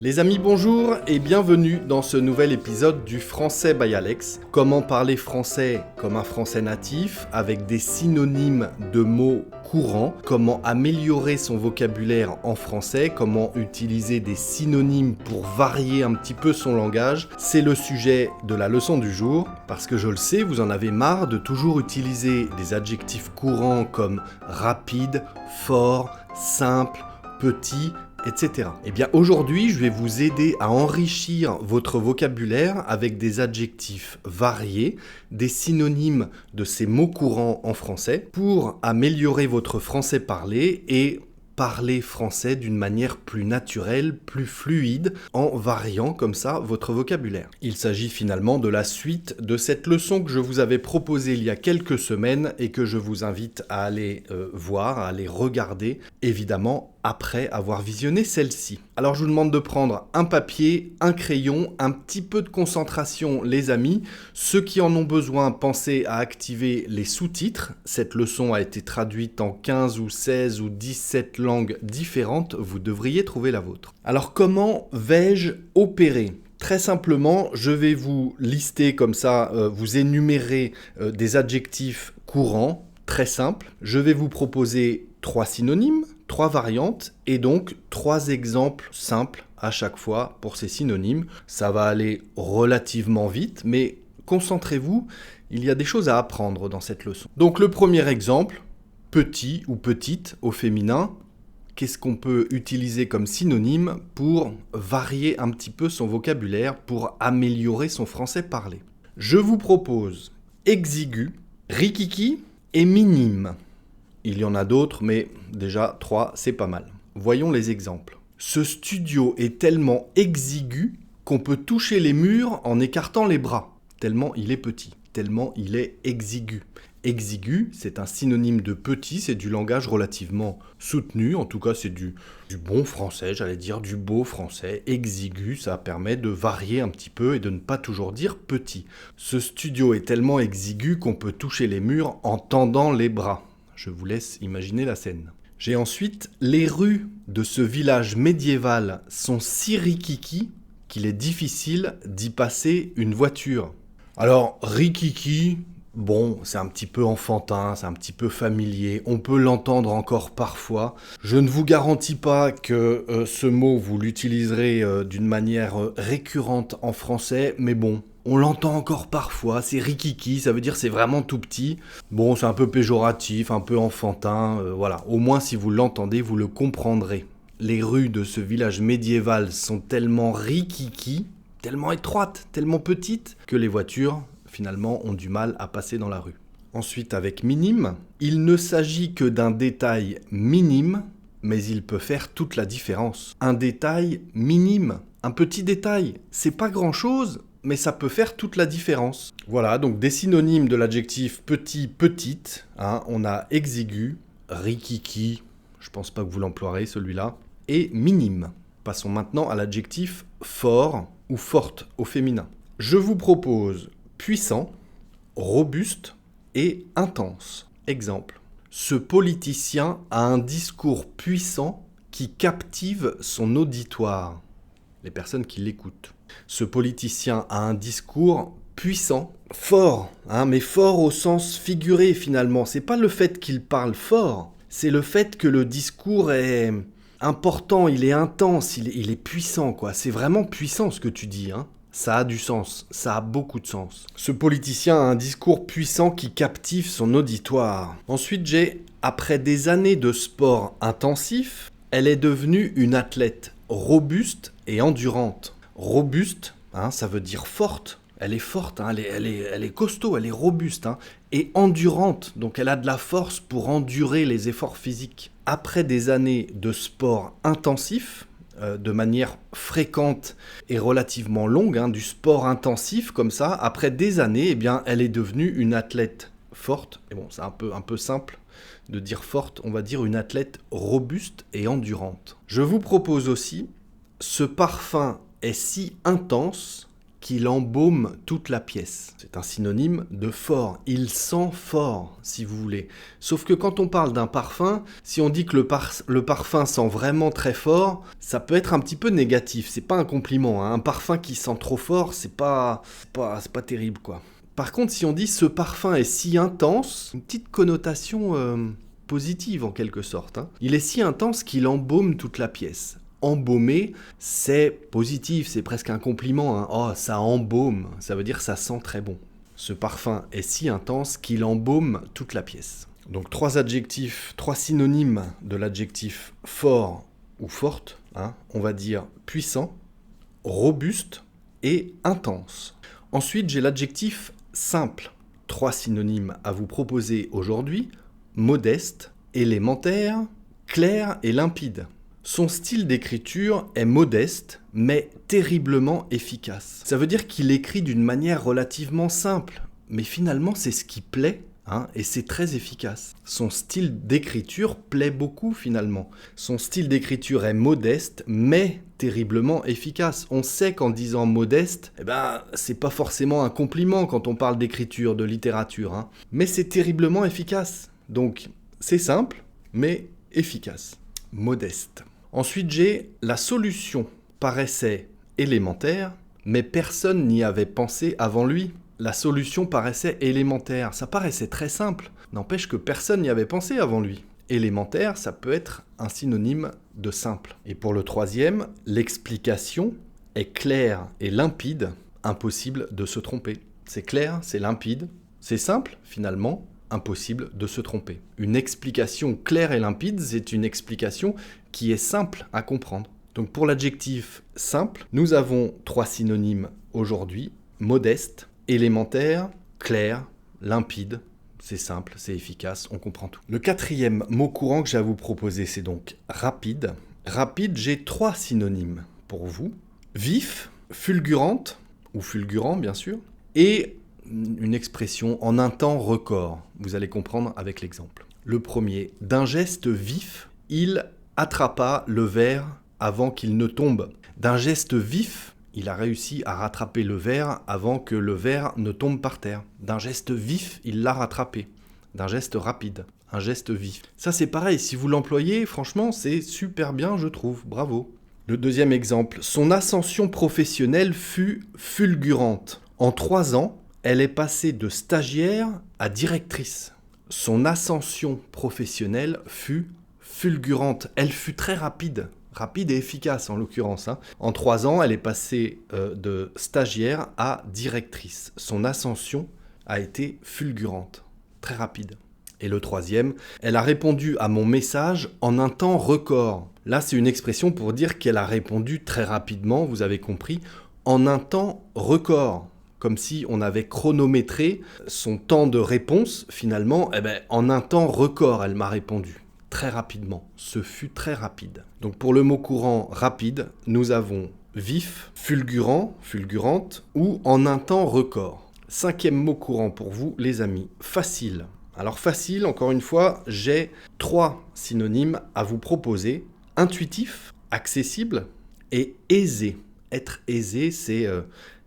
Les amis, bonjour et bienvenue dans ce nouvel épisode du Français by Alex. Comment parler français comme un français natif avec des synonymes de mots courants, comment améliorer son vocabulaire en français, comment utiliser des synonymes pour varier un petit peu son langage. C'est le sujet de la leçon du jour parce que je le sais, vous en avez marre de toujours utiliser des adjectifs courants comme rapide, fort, simple, petit, etc. Eh bien aujourd'hui, je vais vous aider à enrichir votre vocabulaire avec des adjectifs variés, des synonymes de ces mots courants en français pour améliorer votre français parlé et parler français d'une manière plus naturelle, plus fluide, en variant comme ça votre vocabulaire. Il s'agit finalement de la suite de cette leçon que je vous avais proposée il y a quelques semaines et que je vous invite à aller voir, à aller regarder, évidemment, après avoir visionné celle-ci. Alors je vous demande de prendre un papier, un crayon, un petit peu de concentration les amis. Ceux qui en ont besoin, pensez à activer les sous-titres. Cette leçon a été traduite en 15 ou 16 ou 17 langues différentes. Vous devriez trouver la vôtre. Alors comment vais-je opérer ? Très simplement, je vais vous lister comme ça, vous énumérer des adjectifs courants, très simples. Je vais vous proposer 3 synonymes, 3 variantes et donc 3 exemples simples à chaque fois pour ces synonymes. Ça va aller relativement vite, mais concentrez-vous, il y a des choses à apprendre dans cette leçon. Donc le premier exemple, petit ou petite au féminin. Qu'est-ce qu'on peut utiliser comme synonyme pour varier un petit peu son vocabulaire, pour améliorer son français parlé ? Je vous propose exigu, rikiki et minime. Il y en a d'autres, mais déjà 3, c'est pas mal. Voyons les exemples. Ce studio est tellement exigu qu'on peut toucher les murs en écartant les bras, tellement il est petit, tellement il est exigu. Exigu, c'est un synonyme de petit, c'est du langage relativement soutenu, en tout cas c'est du bon français, j'allais dire du beau français. Exigu, ça permet de varier un petit peu et de ne pas toujours dire petit. Ce studio est tellement exigu qu'on peut toucher les murs en tendant les bras. Je vous laisse imaginer la scène. J'ai ensuite les rues de ce village médiéval sont si rikiki qu'il est difficile d'y passer une voiture. Alors, rikiki, bon, c'est un petit peu enfantin, c'est un petit peu familier, on peut l'entendre encore parfois. Je ne vous garantis pas que ce mot, vous l'utiliserez d'une manière récurrente en français, mais bon, on l'entend encore parfois, c'est rikiki, ça veut dire c'est vraiment tout petit. Bon, c'est un peu péjoratif, un peu enfantin, voilà. Au moins, si vous l'entendez, vous le comprendrez. Les rues de ce village médiéval sont tellement rikiki, tellement étroites, tellement petites, que les voitures, finalement, ont du mal à passer dans la rue. Ensuite, avec minime, il ne s'agit que d'un détail minime, mais il peut faire toute la différence. Un détail minime, un petit détail, c'est pas grand-chose, mais ça peut faire toute la différence. Voilà, donc des synonymes de l'adjectif petit, petite. On a exigu, rikiki, je pense pas que vous l'emploierez celui-là, et minime. Passons maintenant à l'adjectif fort ou forte au féminin. Je vous propose puissant, robuste et intense. Exemple. Ce politicien a un discours puissant qui captive son auditoire, les personnes qui l'écoutent. Ce politicien a un discours puissant, fort, mais fort au sens figuré finalement. C'est pas le fait qu'il parle fort, c'est le fait que le discours est important, il est intense, il est puissant, quoi. C'est vraiment puissant ce que tu dis, Ça a du sens, ça a beaucoup de sens. Ce politicien a un discours puissant qui captive son auditoire. Ensuite, après des années de sport intensif, elle est devenue une athlète robuste et endurante. Robuste, ça veut dire forte. Elle est forte, elle est costaud, elle est robuste. Et endurante, donc elle a de la force pour endurer les efforts physiques. Après des années de sport intensif, de manière fréquente et relativement longue, du sport intensif comme ça, après des années, elle est devenue une athlète forte. Et bon, c'est un peu simple de dire forte, on va dire une athlète robuste et endurante. Je vous propose aussi, ce parfum est si intense qu'il embaume toute la pièce. C'est un synonyme de fort. Il sent fort, si vous voulez. Sauf que quand on parle d'un parfum, si on dit que le parfum sent vraiment très fort, ça peut être un petit peu négatif. C'est pas un compliment, hein. Un parfum qui sent trop fort, c'est pas terrible, quoi. Par contre, si on dit ce parfum est si intense, une petite connotation positive en quelque sorte, hein. Il est si intense qu'il embaume toute la pièce. Embaumer, c'est positif, c'est presque un compliment, hein. Oh, ça embaume, ça veut dire que ça sent très bon. Ce parfum est si intense qu'il embaume toute la pièce. Donc 3 adjectifs, 3 synonymes de l'adjectif fort ou forte, hein. On va dire puissant, robuste et intense. Ensuite, j'ai l'adjectif simple. 3 synonymes à vous proposer aujourd'hui: modeste, élémentaire, clair et limpide. Son style d'écriture est modeste, mais terriblement efficace. Ça veut dire qu'il écrit d'une manière relativement simple, mais finalement c'est ce qui plaît, hein, et c'est très efficace. Son style d'écriture plaît beaucoup finalement. Son style d'écriture est modeste, mais terriblement efficace. On sait qu'en disant modeste, c'est pas forcément un compliment quand on parle d'écriture, de littérature, hein, mais c'est terriblement efficace. Donc c'est simple, mais efficace. Modeste. Ensuite, j'ai la solution paraissait élémentaire, mais personne n'y avait pensé avant lui. La solution paraissait élémentaire, ça paraissait très simple, n'empêche que personne n'y avait pensé avant lui. Élémentaire, ça peut être un synonyme de simple. Et pour le troisième, l'explication est claire et limpide, impossible de se tromper. C'est clair, c'est limpide, c'est simple finalement, impossible de se tromper. Une explication claire et limpide, c'est une explication qui est simple à comprendre. Donc pour l'adjectif simple, nous avons 3 synonymes aujourd'hui: modeste, élémentaire, clair, limpide. C'est simple, c'est efficace, on comprend tout. Le 4e mot courant que j'ai à vous proposer, c'est donc rapide. Rapide, j'ai 3 synonymes pour vous: vif, fulgurante, ou fulgurant bien sûr, et une expression en un temps record. Vous allez comprendre avec l'exemple. Le premier: d'un geste vif, il attrapa le verre avant qu'il ne tombe. D'un geste vif, il a réussi à rattraper le verre avant que le verre ne tombe par terre. D'un geste vif, il l'a rattrapé. D'un geste rapide, un geste vif. Ça c'est pareil, si vous l'employez, franchement, c'est super bien, je trouve. Bravo. Le deuxième exemple: son ascension professionnelle fut fulgurante. En 3 ans, elle est passée de stagiaire à directrice. Son ascension professionnelle fut fulgurante. Elle fut très rapide. Rapide et efficace en l'occurrence, hein. En 3 ans, elle est passée de stagiaire à directrice. Son ascension a été fulgurante. Très rapide. Et le troisième: elle a répondu à mon message en un temps record. Là, c'est une expression pour dire qu'elle a répondu très rapidement, vous avez compris, en un temps record. Comme si on avait chronométré son temps de réponse, finalement, en un temps record, elle m'a répondu. Très rapidement. Ce fut très rapide. Donc pour le mot courant rapide, nous avons vif, fulgurant, fulgurante, ou en un temps record. 5e mot courant pour vous, les amis: facile. Alors facile, encore une fois, j'ai 3 synonymes à vous proposer: intuitif, accessible et aisé. Être aisé, c'est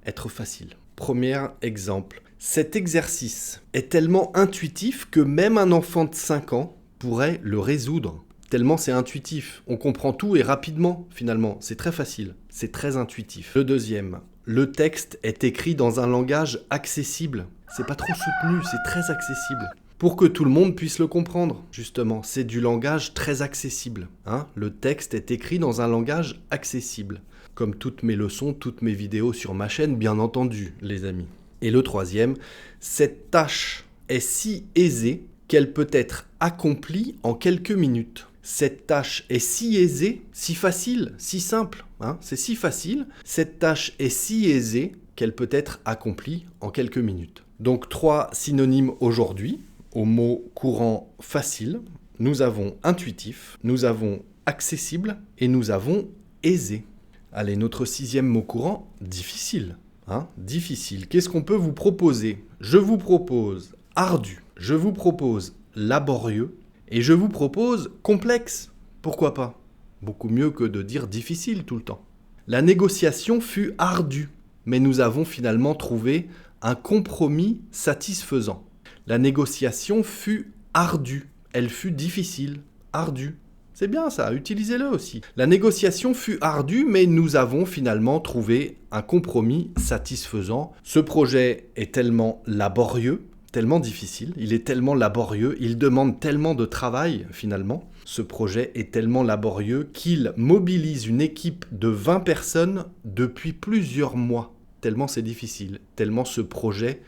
être facile. Premier exemple: cet exercice est tellement intuitif que même un enfant de 5 ans pourrait le résoudre. Tellement c'est intuitif. On comprend tout et rapidement, finalement. C'est très facile. C'est très intuitif. Le deuxième: le texte est écrit dans un langage accessible. C'est pas trop soutenu, c'est très accessible. Pour que tout le monde puisse le comprendre, justement. C'est du langage très accessible, hein. Le texte est écrit dans un langage accessible. Comme toutes mes leçons, toutes mes vidéos sur ma chaîne, bien entendu, les amis. Et le troisième: cette tâche est si aisée qu'elle peut être accomplie en quelques minutes. Cette tâche est si aisée, si facile, si simple, hein, c'est si facile. Cette tâche est si aisée qu'elle peut être accomplie en quelques minutes. Donc 3 synonymes aujourd'hui au mot courant facile. Nous avons intuitif, nous avons accessible et nous avons aisé. Allez, notre 6e mot courant, difficile. Hein, difficile. Qu'est-ce qu'on peut vous proposer? Je vous propose ardu, je vous propose laborieux et je vous propose complexe. Pourquoi pas? Beaucoup mieux que de dire difficile tout le temps. La négociation fut ardue. mais nous avons finalement trouvé un compromis satisfaisant. La négociation fut ardue, elle fut difficile, ardue. C'est bien ça, utilisez-le aussi. La négociation fut ardue, mais nous avons finalement trouvé un compromis satisfaisant. Ce projet est tellement laborieux, tellement difficile, il est tellement laborieux, il demande tellement de travail finalement. Ce projet est tellement laborieux qu'il mobilise une équipe de 20 personnes depuis plusieurs mois. Tellement c'est difficile, tellement ce projet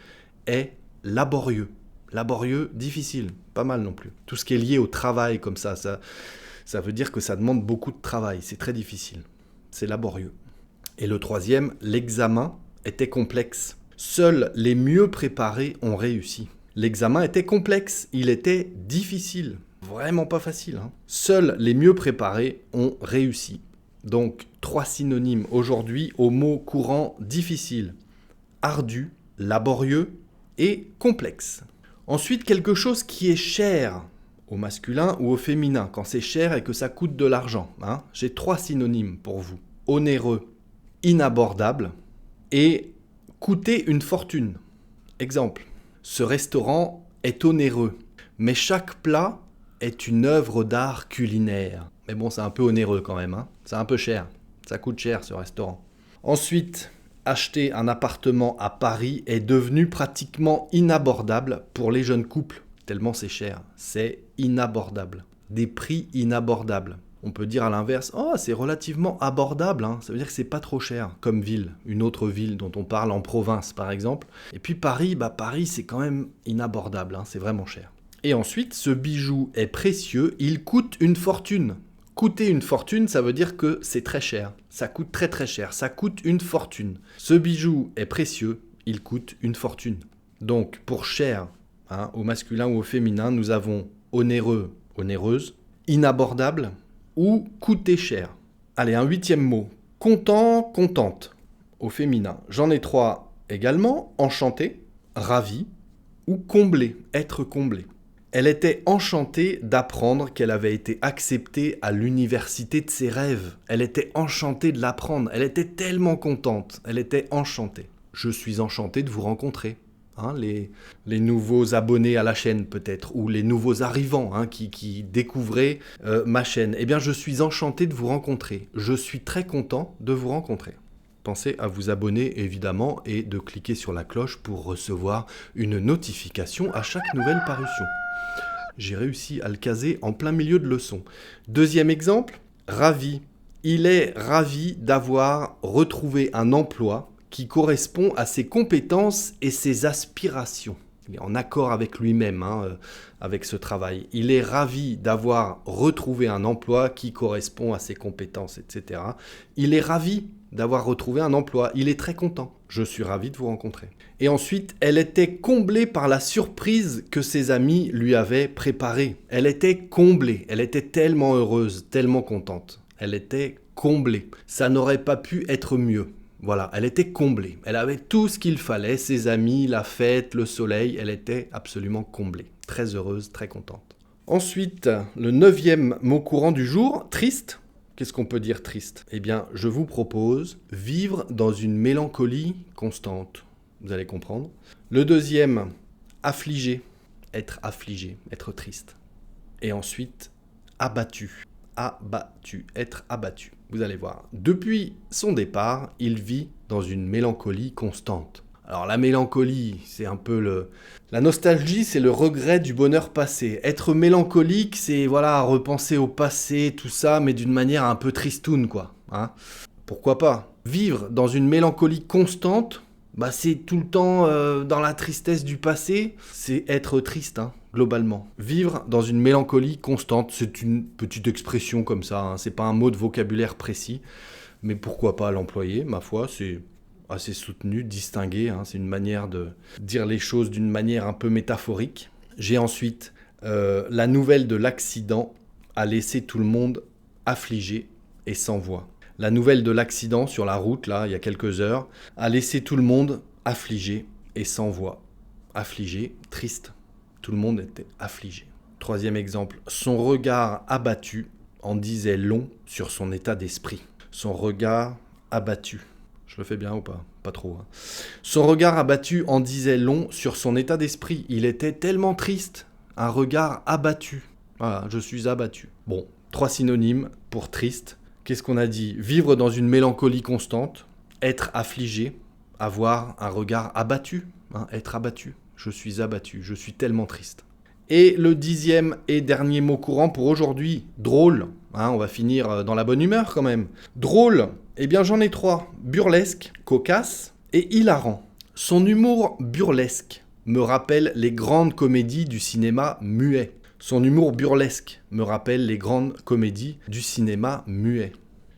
est laborieux. Laborieux, difficile, pas mal non plus. Tout ce qui est lié au travail comme ça veut dire que ça demande beaucoup de travail, c'est très difficile, c'est laborieux. Et le troisième, l'examen était complexe. Seuls les mieux préparés ont réussi. L'examen était complexe, il était difficile, vraiment pas facile. Seuls les mieux préparés ont réussi. Donc 3 synonymes aujourd'hui au mot courant difficile, ardu, laborieux et complexe. Ensuite, quelque chose qui est cher au masculin ou au féminin, quand c'est cher et que ça coûte de l'argent. J'ai 3 synonymes pour vous. Onéreux, inabordable et coûter une fortune. Exemple, ce restaurant est onéreux, mais chaque plat est une œuvre d'art culinaire. Mais bon, c'est un peu onéreux quand même, c'est un peu cher. Ça coûte cher ce restaurant. Ensuite, acheter un appartement à Paris est devenu pratiquement inabordable pour les jeunes couples. Tellement c'est cher, c'est inabordable. Des prix inabordables. On peut dire à l'inverse, oh c'est relativement abordable, ça veut dire que c'est pas trop cher comme ville, une autre ville dont on parle en province par exemple. Et puis Paris, Paris c'est quand même inabordable, c'est vraiment cher. Et ensuite, ce bijou est précieux, il coûte une fortune. Coûter une fortune, ça veut dire que c'est très cher, ça coûte très très cher, ça coûte une fortune. Ce bijou est précieux, il coûte une fortune. Donc pour cher, au masculin ou au féminin, nous avons onéreux, onéreuse, inabordable ou coûter cher. Allez, un 8e mot. Content, contente, au féminin. J'en ai 3 également. Enchanté, ravi ou comblé, être comblé. Elle était enchantée d'apprendre qu'elle avait été acceptée à l'université de ses rêves. Elle était enchantée de l'apprendre. Elle était tellement contente. Elle était enchantée. Je suis enchanté de vous rencontrer. Les nouveaux abonnés à la chaîne peut-être, ou les nouveaux arrivants qui découvraient ma chaîne. Eh bien, je suis enchanté de vous rencontrer. Je suis très content de vous rencontrer. Pensez à vous abonner évidemment et de cliquer sur la cloche pour recevoir une notification à chaque nouvelle parution. J'ai réussi à le caser en plein milieu de leçon. 2e exemple, ravi. Il est ravi d'avoir retrouvé un emploi qui correspond à ses compétences et ses aspirations. Il est en accord avec lui-même, avec ce travail. Il est ravi d'avoir retrouvé un emploi qui correspond à ses compétences, etc. Il est ravi d'avoir retrouvé un emploi. Il est très content. Je suis ravi de vous rencontrer. Et ensuite, elle était comblée par la surprise que ses amis lui avaient préparée. Elle était comblée. Elle était tellement heureuse, tellement contente. Elle était comblée. Ça n'aurait pas pu être mieux. Voilà, elle était comblée. Elle avait tout ce qu'il fallait, ses amis, la fête, le soleil. Elle était absolument comblée. Très heureuse, très contente. Ensuite, le 9e mot courant du jour, triste. Qu'est-ce qu'on peut dire triste ? Eh bien, je vous propose vivre dans une mélancolie constante. Vous allez comprendre. Le 2e, affligé. Être triste. Et ensuite, abattu. Être abattu. Vous allez voir. Depuis son départ, il vit dans une mélancolie constante. Alors la mélancolie, c'est un peu la nostalgie, c'est le regret du bonheur passé. Être mélancolique, c'est repenser au passé, tout ça, mais d'une manière un peu tristoune, quoi. Pourquoi pas ? Vivre dans une mélancolie constante, c'est tout le temps dans la tristesse du passé, c'est être triste, globalement. Vivre dans une mélancolie constante, c'est une petite expression comme ça, c'est pas un mot de vocabulaire précis, mais pourquoi pas l'employer, ma foi, c'est assez soutenu, distingué, c'est une manière de dire les choses d'une manière un peu métaphorique. J'ai ensuite la nouvelle de l'accident a laissé tout le monde affligé et sans voix. La nouvelle de l'accident sur la route, là, il y a quelques heures, a laissé tout le monde affligé et sans voix. Affligé, triste. Tout le monde était affligé. 3e exemple, son regard abattu en disait long sur son état d'esprit. Son regard abattu. Je le fais bien ou pas? Pas trop. Hein. Son regard abattu en disait long sur son état d'esprit. Il était tellement triste. Un regard abattu. Voilà, je suis abattu. Bon, 3 synonymes pour triste. Qu'est-ce qu'on a dit? Vivre dans une mélancolie constante, être affligé, avoir un regard abattu, hein, être abattu. Je suis abattu, je suis tellement triste. Et le 10e et dernier mot courant pour aujourd'hui, drôle. Hein, on va finir dans la bonne humeur quand même. Drôle, eh bien j'en ai 3. Burlesque, cocasse et hilarant. Son humour burlesque me rappelle les grandes comédies du cinéma muet. Son humour burlesque me rappelle les grandes comédies du cinéma muet.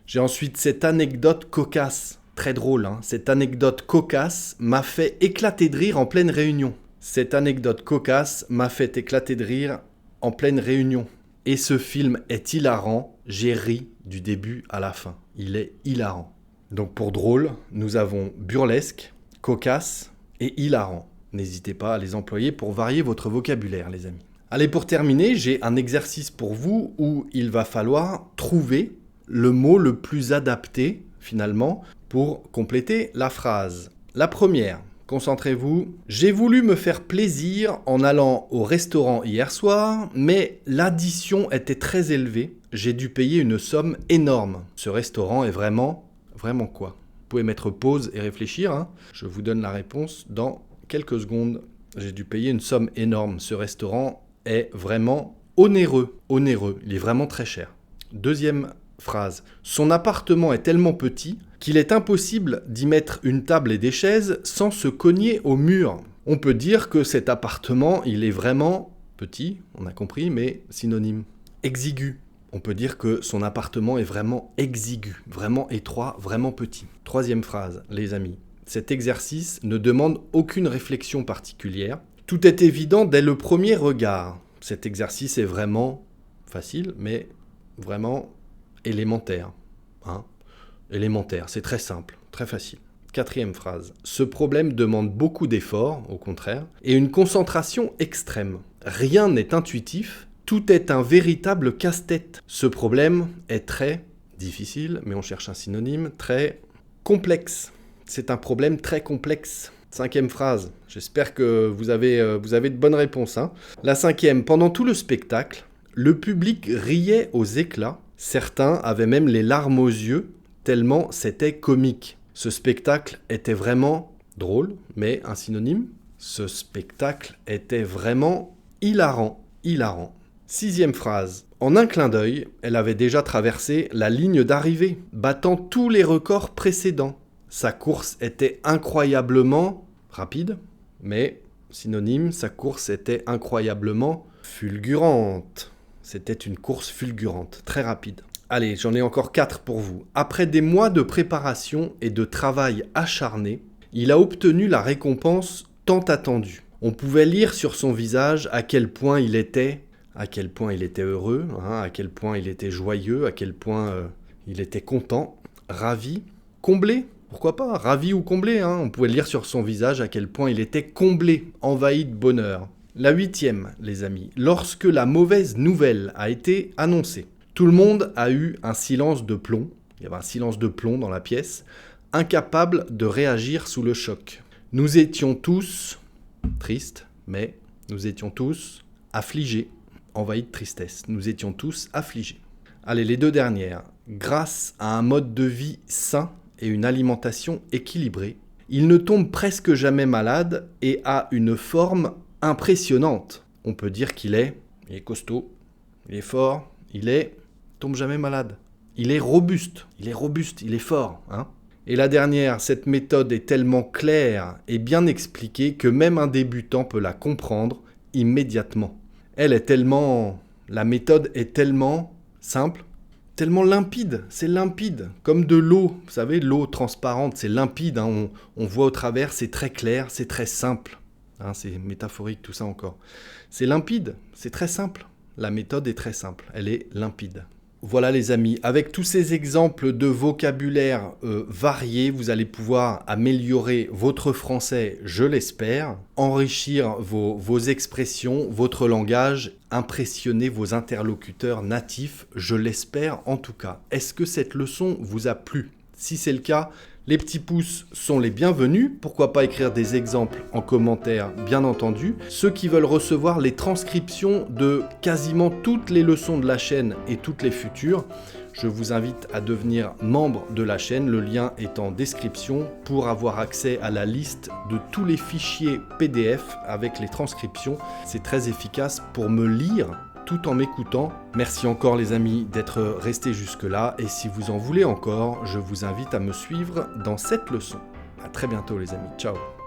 J'ai ensuite cette anecdote cocasse, très drôle, hein. Cette anecdote cocasse m'a fait éclater de rire en pleine réunion. Cette anecdote cocasse m'a fait éclater de rire en pleine réunion. Et ce film est hilarant, j'ai ri du début à la fin. Il est hilarant. Donc pour drôle, nous avons burlesque, cocasse et hilarant. N'hésitez pas à les employer pour varier votre vocabulaire, les amis. Allez, pour terminer, j'ai un exercice pour vous où il va falloir trouver le mot le plus adapté, finalement, pour compléter la phrase. La première, concentrez-vous. J'ai voulu me faire plaisir en allant au restaurant hier soir, mais l'addition était très élevée. J'ai dû payer une somme énorme. Ce restaurant est vraiment quoi? Vous pouvez mettre pause et réfléchir. Hein. Je vous donne la réponse dans quelques secondes. J'ai dû payer une somme énorme. Ce restaurant est vraiment onéreux. Onéreux, il est vraiment très cher. Deuxième phrase. Son appartement est tellement petit qu'il est impossible d'y mettre une table et des chaises sans se cogner au mur. On peut dire que cet appartement, il est vraiment petit, on a compris, mais synonyme. Exigu. On peut dire que son appartement est vraiment exigu, vraiment étroit, vraiment petit. Troisième phrase, les amis. Cet exercice ne demande aucune réflexion particulière. Tout est évident dès le premier regard. Cet exercice est vraiment facile, mais vraiment élémentaire. Hein? Élémentaire, c'est très simple, très facile. Quatrième phrase. Ce problème demande beaucoup d'efforts, au contraire, et une concentration extrême. Rien n'est intuitif, tout est un véritable casse-tête. Ce problème est très difficile, mais on cherche un synonyme, très complexe. C'est un problème très complexe. Cinquième phrase. J'espère que vous avez de bonnes réponses. Hein. La cinquième. Pendant tout le spectacle, le public riait aux éclats. Certains avaient même les larmes aux yeux, tellement c'était comique. Ce spectacle était vraiment drôle, mais un synonyme. Ce spectacle était vraiment hilarant. Hilarant. Sixième phrase. En un clin d'œil, elle avait déjà traversé la ligne d'arrivée, battant tous les records précédents. Sa course était incroyablement rapide, mais synonyme, sa course était incroyablement fulgurante. C'était une course fulgurante, très rapide. Allez, j'en ai encore 4 pour vous. Après des mois de préparation et de travail acharné, il a obtenu la récompense tant attendue. On pouvait lire sur son visage à quel point il était heureux, hein, à quel point il était joyeux, à quel point il était content, ravi, comblé. Pourquoi pas, ravi ou comblé, hein. On pouvait lire sur son visage à quel point il était comblé, envahi de bonheur. La 8e, les amis, lorsque la mauvaise nouvelle a été annoncée, tout le monde a eu un silence de plomb, il y avait un silence de plomb dans la pièce, incapable de réagir sous le choc. Nous étions tous tristes, mais nous étions tous affligés, envahis de tristesse. Nous étions tous affligés. Allez, les 2 dernières. Grâce à un mode de vie sain et une alimentation équilibrée, il ne tombe presque jamais malade et a une forme impressionnante. On peut dire qu'il est costaud, il est fort, tombe jamais malade. Il est robuste, il est fort. Hein. Et la dernière, cette méthode est tellement claire et bien expliquée que même un débutant peut la comprendre immédiatement. La méthode est tellement simple, tellement limpide, c'est limpide, comme de l'eau, vous savez, l'eau transparente, c'est limpide, hein, on voit au travers, c'est très clair, c'est très simple, hein, c'est métaphorique tout ça encore. C'est limpide, c'est très simple, la méthode est très simple, elle est limpide. Voilà les amis, avec tous ces exemples de vocabulaire variés, vous allez pouvoir améliorer votre français, je l'espère, enrichir vos expressions, votre langage, impressionner vos interlocuteurs natifs, je l'espère en tout cas. Est-ce que cette leçon vous a plu ? Si c'est le cas, Les petits pouces sont les bienvenus, pourquoi pas écrire des exemples en commentaire bien entendu. Ceux qui veulent recevoir les transcriptions de quasiment toutes les leçons de la chaîne et toutes les futures, je vous invite à devenir membre de la chaîne, le lien est en description pour avoir accès à la liste de tous les fichiers PDF avec les transcriptions. C'est très efficace pour me lire tout en m'écoutant. Merci encore les amis d'être restés jusque-là et si vous en voulez encore, je vous invite à me suivre dans cette leçon. À très bientôt les amis, ciao.